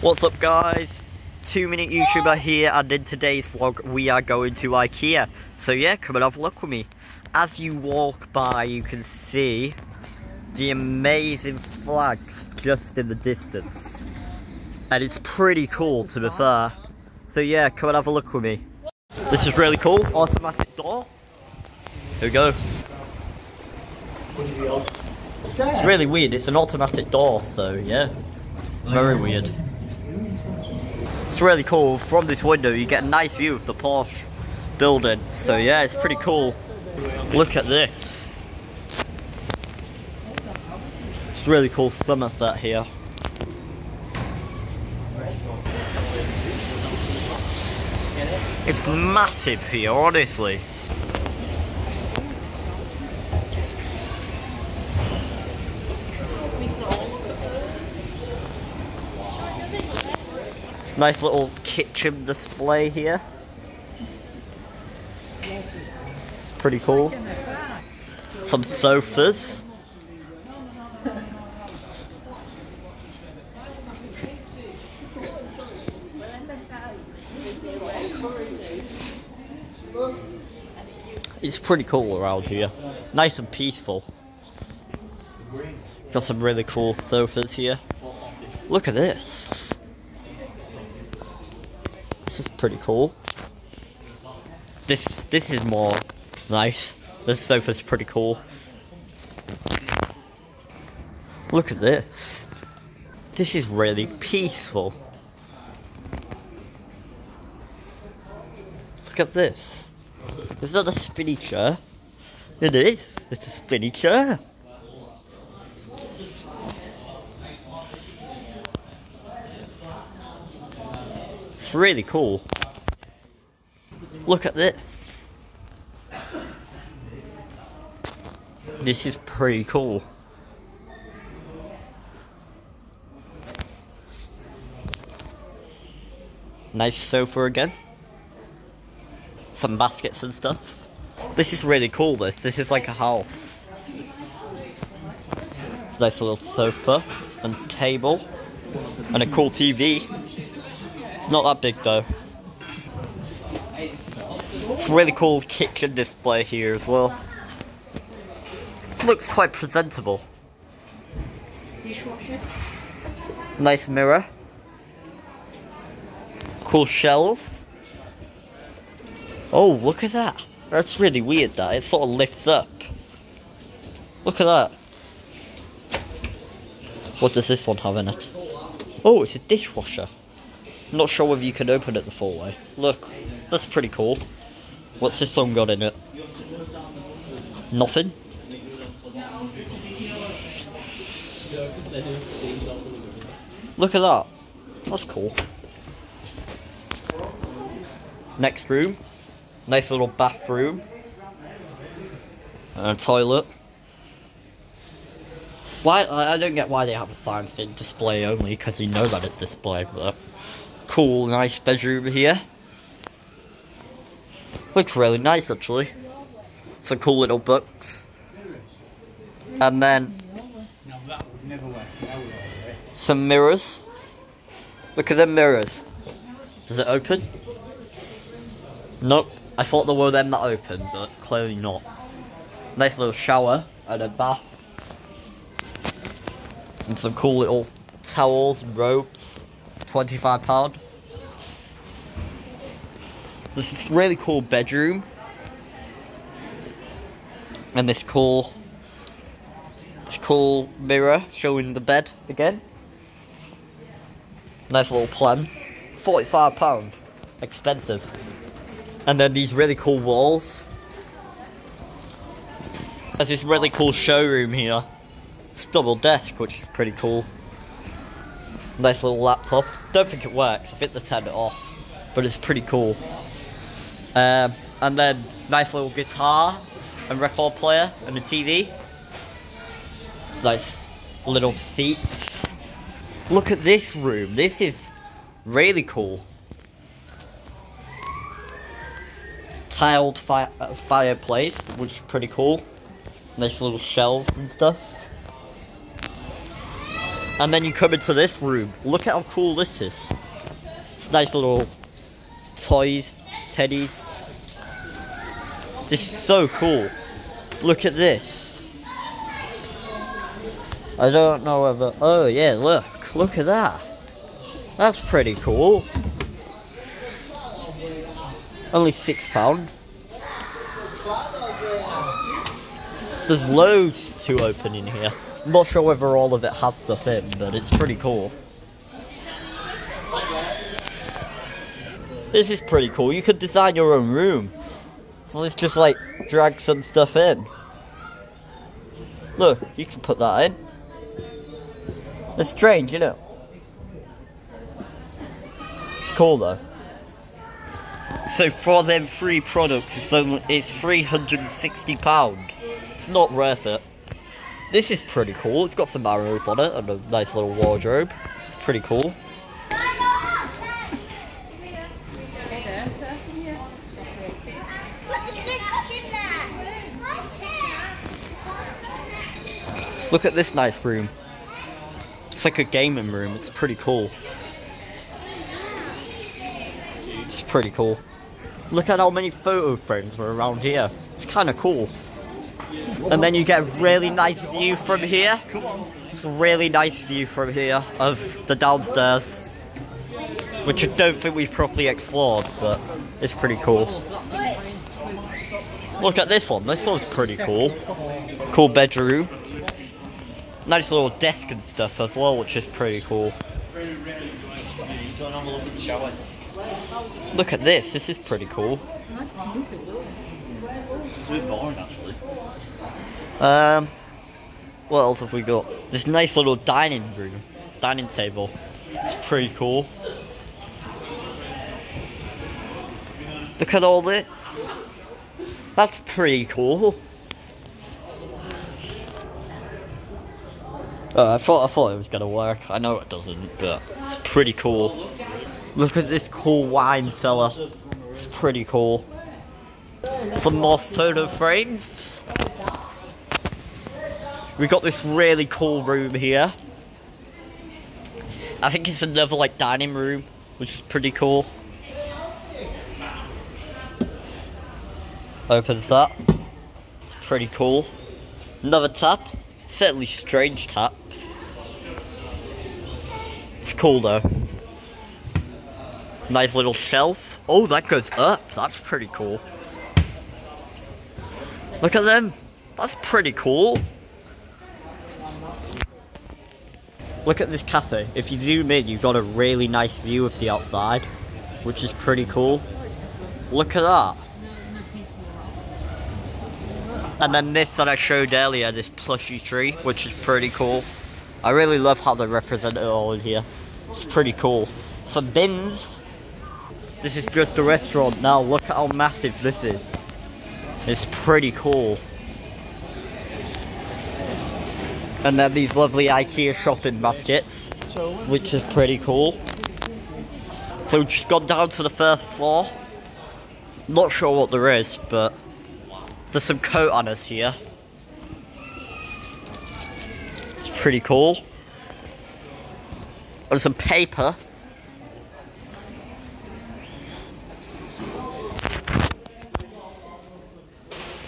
What's up guys, 2-minute YouTuber here, and in today's vlog we are going to IKEA. So yeah, come and have a look with me. As you walk by you can see the amazing flags just in the distance. And it's pretty cool to be fair. So yeah, come and have a look with me. This is really cool, automatic door. Here we go. It's really weird, it's an automatic door, so yeah. Very weird. It's really cool. From this window you get a nice view of the Porsche building. So yeah, it's pretty cool. Look at this. It's really cool summer set here. It's massive here, honestly. Nice little kitchen display here. It's pretty cool. Some sofas. It's pretty cool around here. Nice and peaceful. Got some really cool sofas here. Look at this. This is pretty cool. This is more nice. This sofa's pretty cool. Look at this. This is really peaceful. Look at this. Is that a spinny chair? It is. It's a spinny chair. It's really cool. Look at this. This is pretty cool. Nice sofa again. Some baskets and stuff. This is really cool, this is like a house. It's a nice little sofa and table and a cool TV. It's not that big though. It's a really cool kitchen display here as well. This looks quite presentable. Nice mirror. Cool shelves. Oh, look at that. That's really weird that. It sort of lifts up. Look at that. What does this one have in it? Oh, it's a dishwasher. I'm not sure whether you can open it the full way. Look, that's pretty cool. What's this one got in it? Nothing? Look at that. That's cool. Next room. Nice little bathroom. And a toilet. Why? I don't get why they have a sign saying display only, because you know that it's display, but cool, nice bedroom here. Looks really nice actually. Some cool little books. And then some mirrors. Look at them mirrors. Does it open? Nope. I thought there were them that open, but clearly not. Nice little shower and a bath. And some cool little towels and robes. £25. This is a really cool bedroom. And this cool mirror showing the bed again. Nice little plan. £45. Expensive. And then these really cool walls. There's this really cool showroom here. It's double desk, which is pretty cool. Nice little laptop. Don't think it works, I think they turned it off. But it's pretty cool. And then nice little guitar and record player and a TV. Nice little seats. Look at this room. This is really cool. Tiled fireplace, which is pretty cool. Nice little shelves and stuff. And then you come into this room. Look at how cool this is. It's nice little toys, teddies. This is so cool. Look at this. I don't know whether... Oh yeah, look at that. That's pretty cool. Only £6. There's loads to open in here. I'm not sure whether all of it has stuff in, but it's pretty cool. This is pretty cool. You could design your own room. So let's just like drag some stuff in. Look, you can put that in. It's strange, you know. It's cool though. So for them 3 products, it's £360. It's not worth it. This is pretty cool. It's got some arrows on it and a nice little wardrobe. It's pretty cool. Look at this nice room. It's like a gaming room. It's pretty cool. It's pretty cool. Look at how many photo frames are around here. It's kind of cool. And then you get a really nice view from here. It's a really nice view from here of the downstairs, which I don't think we've properly explored, but it's pretty cool. Look at this one. This one's pretty cool. Cool bedroom. Nice little desk and stuff as well, which is pretty cool. Look at this. This is pretty cool. It's a bit boring, actually. What else have we got? This nice little dining table. It's pretty cool. Look at all this. That's pretty cool. I thought it was gonna work. I know it doesn't, but it's pretty cool. Look at this cool wine cellar. It's pretty cool. Some more photo frames. We got this really cool room here. I think it's another like dining room, which is pretty cool. Opens that. It's pretty cool. Another tap. Certainly strange taps. It's cool though. Nice little shelf. Oh, that goes up. That's pretty cool. Look at them. That's pretty cool. Look at this cafe. If you zoom in, you've got a really nice view of the outside, which is pretty cool. Look at that. And then this that I showed earlier, this plushy tree, which is pretty cool. I really love how they represent it all in here. It's pretty cool. Some bins. This is just a restaurant now. Look at how massive this is. It's pretty cool. And then these lovely IKEA shopping baskets, which is pretty cool. So we've just gone down to the first floor. Not sure what there is, but there's some coat hangers here. It's pretty cool. And some paper.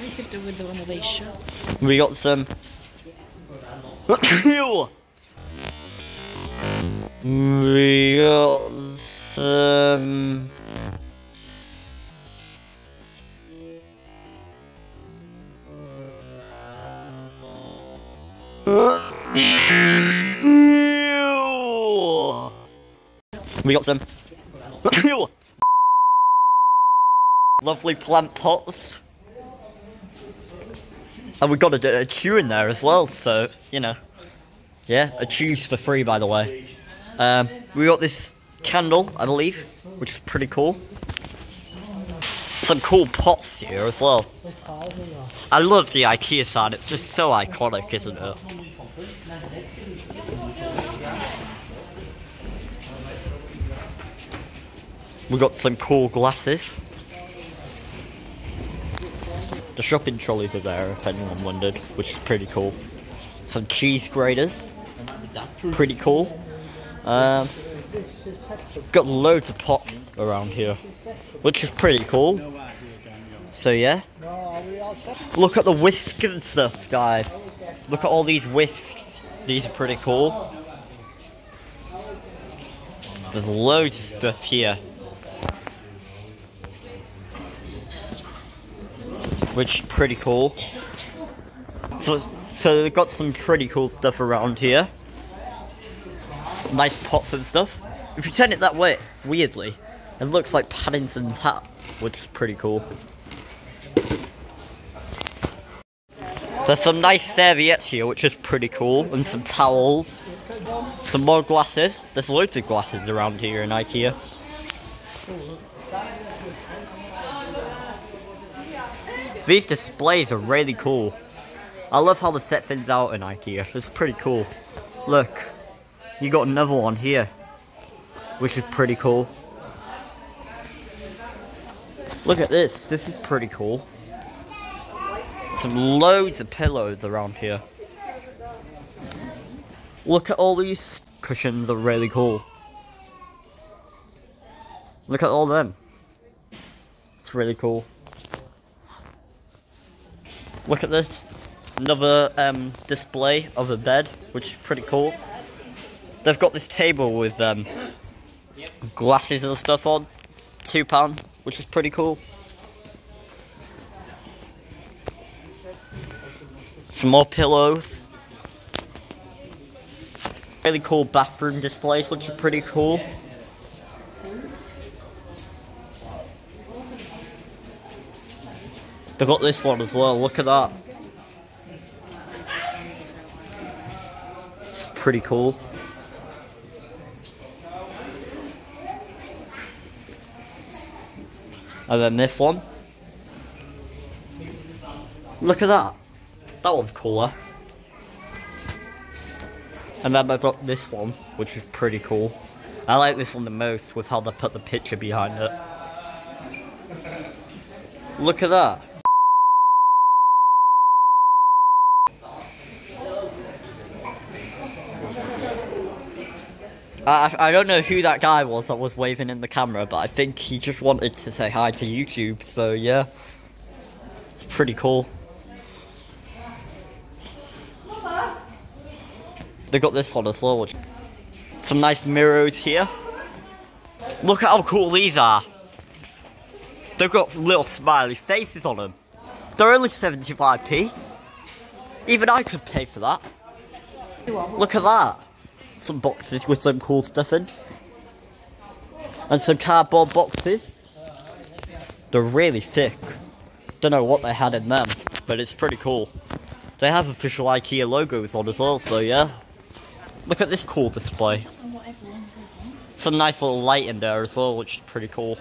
We could do with one of these shop. We got some. We got some. We got some lovely plant pots, and we got a chew in there as well. So you know, yeah, a chew's for free, by the way. We got this candle, I believe, which is pretty cool. Some cool pots here as well. I love the IKEA sign. It's just so iconic, isn't it? We got some cool glasses. The shopping trolleys are there, if anyone wondered, which is pretty cool. Some cheese graters. Pretty cool. Got loads of pots around here, which is pretty cool. So yeah. Look at the whisks and stuff, guys. Look at all these whisks. These are pretty cool. There's loads of stuff here, which is pretty cool. So they've got some pretty cool stuff around here. Nice pots and stuff. If you turn it that way, weirdly, it looks like Paddington's hat, which is pretty cool. There's some nice serviettes here, which is pretty cool, and some towels. Some more glasses. There's loads of glasses around here in IKEA. These displays are really cool. I love how they set things out in IKEA. It's pretty cool. Look, you got another one here, which is pretty cool. Look at this. This is pretty cool. Some loads of pillows around here. Look at all these cushions, they're really cool. Look at all them. It's really cool. Look at this. Another display of a bed, which is pretty cool. They've got this table with glasses and stuff on. £2, which is pretty cool. Some more pillows. Really cool bathroom displays, which are pretty cool. They've got this one as well, look at that. It's pretty cool. And then this one. Look at that. That one's cooler. And then I've got this one, which is pretty cool. I like this one the most with how they put the picture behind it. Look at that. I don't know who that guy was that was waving in the camera, but I think he just wanted to say hi to YouTube, so yeah. It's pretty cool. They got this one as well, which some nice mirrors here. Look at how cool these are. They've got little smiley faces on them. They're only 75p. Even I could pay for that. Look at that. Some boxes with some cool stuff in. And some cardboard boxes. They're really thick. Don't know what they had in them, but it's pretty cool. They have official IKEA logos on as well, so yeah. Look at this cool display. Some nice little light in there as well, which is pretty cool.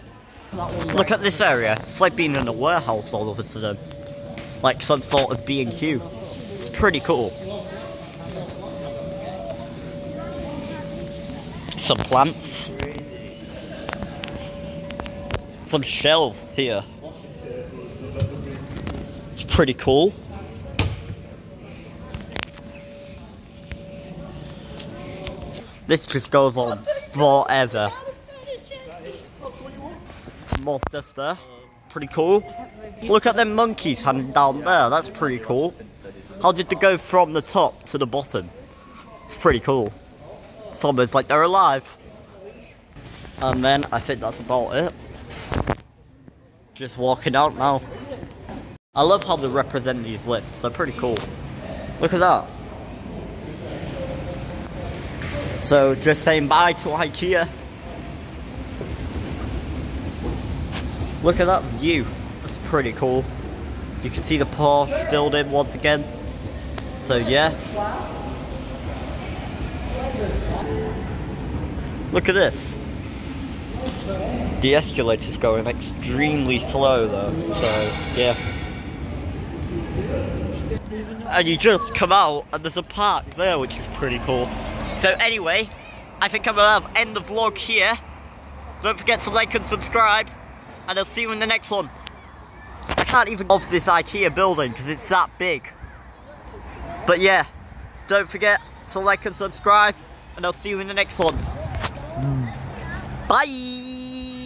Look at this area. It's like being in a warehouse all of a sudden. Like some sort of B&Q. It's pretty cool. Some plants. Some shelves here. It's pretty cool. This just goes on forever. Some more stuff there. Pretty cool. Look at them monkeys hanging down there. That's pretty cool. How did they go from the top to the bottom? It's pretty cool. It's almost like they're alive. And then I think that's about it. Just walking out now. I love how they represent these lifts. They're pretty cool. Look at that. So just saying bye to IKEA. Look at that view. That's pretty cool. You can see the Porsche building once again. So yeah. Look at this. The escalator's going extremely slow though, so yeah. And you just come out and there's a park there, which is pretty cool. So anyway, I think I'm gonna end the vlog here. Don't forget to like and subscribe, and I'll see you in the next one. I can't even go off this IKEA building because it's that big. But yeah, don't forget, So like and subscribe, and I'll see you in the next one. Bye!